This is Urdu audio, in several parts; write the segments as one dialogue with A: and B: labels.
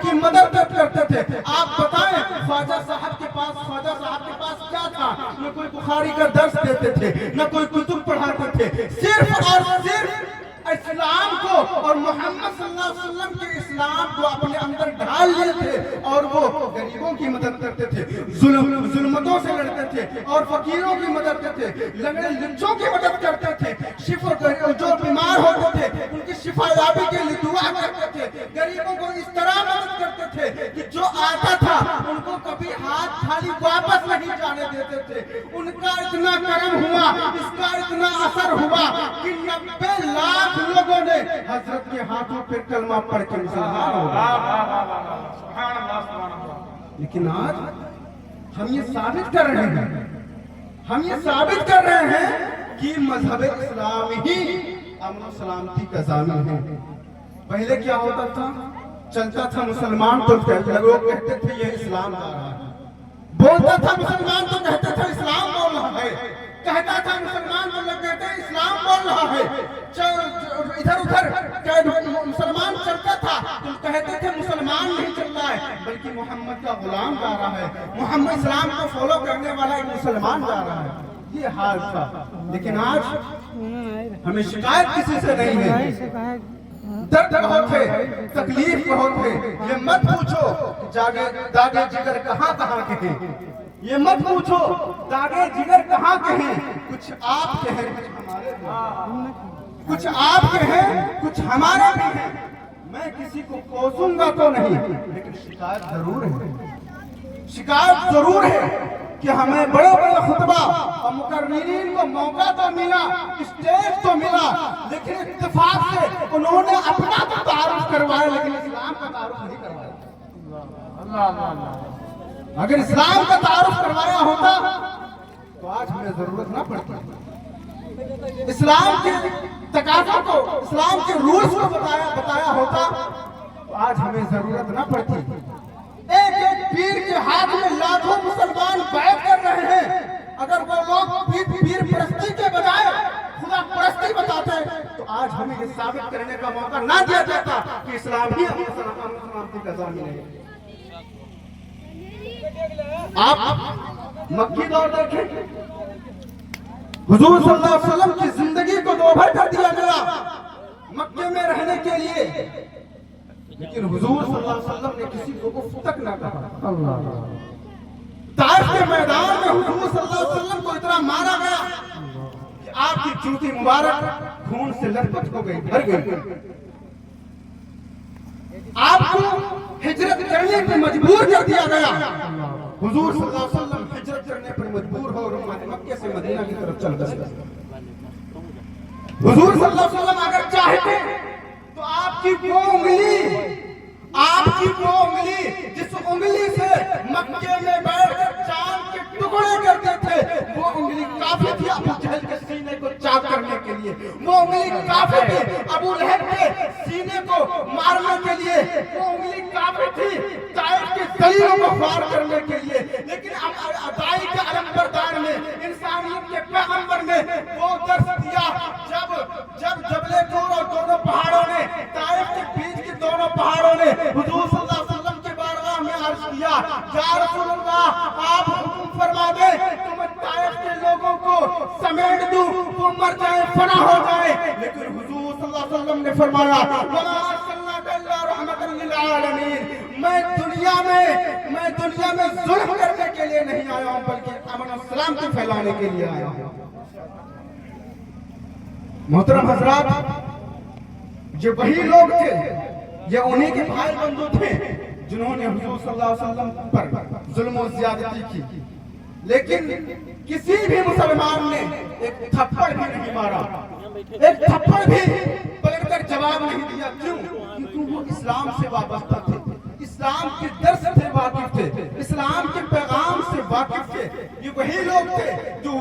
A: کی مدد کرتے تھے. آپ بتائیں خواجہ صاحب کے پاس کیا تھا؟ نہ کوئی بخاری کا درس دیتے تھے، نہ کوئی کتب پڑھاتے تھے. صرف اور صرف اسلام کو اور محمد صلی اللہ علیہ وسلم کے اسلام کو اپنے اندر ڈھال لیے تھے اور وہ غریبوں کی مدد کرتے تھے، ظلمتوں سے لڑتے تھے اور فقیروں کی مدد کرتے تھے، لنگڑے لنچوں کی مدد کرتے تھے، جو بیمار ہوتے تھے ان کی شفا یابی کے لیے دعا کرتے تھے. غریبوں کو اس طرح مدد کرتے تھے کہ جو آتا تھا ان کو کبھی ہاتھ خالی واپس نہیں جانے دیتے تھے. ان کا اتنا کرم ہوا، اس کا اتنا اثر ہوا کہ 90 لاکھ لوگوں نے حضرت کے ہاتھوں پہ کلمہ پڑھ کے مسلمان ہو گئے. لیکن آج ہم یہ ثابت کر رہے ہیں کہ مذہب اسلام ہی امن و سلامتی کا ضامن ہے. پہلے کیا ہوتا تھا؟ چلتا تھا مسلمان تو لوگ کہتے تھے یہ اسلام آ رہا ہے، بولتا تھا مسلمان تو کہتے تھے اسلام بول رہا ہے، کہتا تھا مسلمان تو لوگ کہتے ہیں اسلام بول رہا ہے. ادھر ادھر مسلمان چلتا تھا تو کہتے تھے مسلمان نہیں چل رہا ہے بلکہ محمد کا غلام جا رہا ہے، محمد اسلام کو فالو کرنے والا ایک مسلمان جا رہا ہے. یہ حال تھا. لیکن آج ہمیں شکایت کسی سے نہیں ہے، درد بہت ہے، تکلیف بہت ہے. یہ مت پوچھو داغے جگر کہاں کے ہیں، یہ مت پوچھو داغے جگر کہاں کے ہیں. کچھ آپ کے ہیں، کچھ آپ کے ہیں، کچھ ہمارے بھی ہیں. میں کسی کو کوسوں گا تو نہیں، لیکن شکایت ضرور ہے کہ ہمیں بڑے بڑے خطبہ اور مقررین کو موقع تو ملا، اسٹیج تو ملا، لیکن اتفاق سے انہوں نے اپنا تو تعارف کروایا لیکن اسلام کا تعارف نہیں کروایا. اگر اسلام کا تعارف کروایا ہوتا تو آج ہمیں ضرورت نہ پڑتی. اسلام کے تقاضا کو، اسلام کے رولز کو بتایا ہوتا تو آج ہمیں ضرورت نہ پڑتی. ایک پیر کے ہاتھ میں لاکھوں مسلمان بیعت کر رہے ہیں. اگر وہ لوگ پیر پرستی کے بجائے خدا پرستی بتاتے تو آج ہمیں یہ ثابت کرنے کا موقع نہ دیا جاتا کہ اسلام ہی سلامتی کا ضامن ہے. آپ مکی دور دیکھیں، حضور صلی اللہ علیہ وسلم کی زندگی کو دوبھر کر دیا گیا مکے میں رہنے کے لیے، لیکن حضور صلی اللہ علیہ وسلم نے کسی کو اف تک نہ کہا. طائف کے میدان میں حضور صلی اللہ علیہ وسلم کو اتنا مارا گیا کہ آپ کی جوتی مبارک خون سے لطپت ہو گئی، بھر گئی. آپ کو ہجرت کرنے پر مجبور کر دیا گیا. حضور صلی اللہ علیہ وسلم ہجرت کرنے پر مجبور ہو اور مکے سے مدینہ کی طرف چل گئے. حضور صلی اللہ علیہ وسلم اگر چاہتے تو آپ کی وہ انگلی جس انگلی سے مکے میں بیٹھ کر چاند کے ٹکڑے کرتے تھے، وہ انگلی کافی تھی ابو جہل کے سینے کو چاک کرنے کے لیے. وہ انگلی کافی تھی ابو لہب کے سینے کو مارنے کے لیے. وہ انگلی کافی تھی طائف کے دلیلوں کو خوار کرنے کے لیے. لیکن ادائی کے علم بردار میں، انسانیت کے پیغمبر نے وہ درس دیا جب جبل طور اور دونوں پہاڑوں نے، طائف کے بیچ کے دونوں پہاڑوں نے حضور صلی اللہ علیہ وسلم کے بارگاہ میں عرض کیا، یا رسول اللہ آپ حکم فرما دیں تو میں طائف کے لوگوں کو سمیٹ دوں، وہ مر جائیں، فنا ہو جائیں. لیکن حضور صلی اللہ علیہ وسلم نے فرمایا وَمَا أَرْسَلْنَاكَ إِلَّا رَحْمَةً لِلْعَالَمِينَ، میں دنیا میں ظلم کرنے کے لیے نہیں آیا ہوں بلکہ امن و سلامتی پھیلانے کے لیے آیا ہوں. محترم حضرات، یہ وہی لوگ تھے، یہ انہی کے بھائی بندو تھے جنہوں نے حضور صلی اللہ علیہ وسلم پر ظلم و زیادتی کی. لیکن کسی بھی مسلمان نے ایک تھپڑ بھی نہیں مارا، ایک تھپڑ بھی پلٹ کر جواب نہیں دیا. کیوں؟ کیونکہ وہ اسلام سے وابستہ تھے، اسلام کے درس سے واقف تھے، اسلام کے پیغام سے واقف تھے. یہ وہی لوگ تھے جو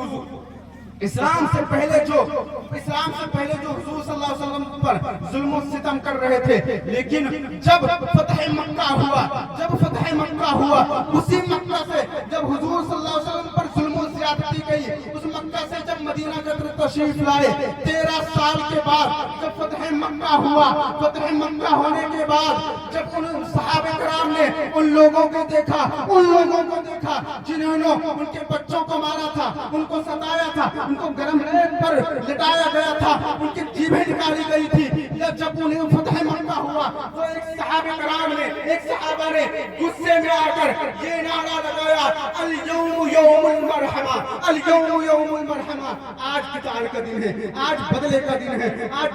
A: اسلام سے پہلے جو حضور صلی اللہ علیہ وسلم پر ظلم و ستم کر رہے تھے. لیکن جب فتح مکہ ہوا، اسی مکہ سے جب حضور صلی اللہ علیہ وسلم پر ظلم و زیادتی گئی، اس مکہ مکہ سے جب مدینہ کی طرف تشریف لائے 13 سال کے بعد جب فتح مکہ ہوا، فتح مکہ ہونے کے بعد جب ان صحابہ کرام نے ان لوگوں کو دیکھا جنہوں نے ان کے بچوں کو مارا تھا، ان کو ستایا تھا، ان کو گرم ریت پر لٹایا گیا تھا، ان کی جیبیں نکالی گئی تھی، جب انہیں فتح مکہ ہوا تو ایک صحابہ نے غصے میں آ کر یہ نعرہ لگایا الیوم یوم المرحمہ، الیوم یوم المرحمہ، آج قتال کا دن ہے، آج بدلے کا دن ہے، آج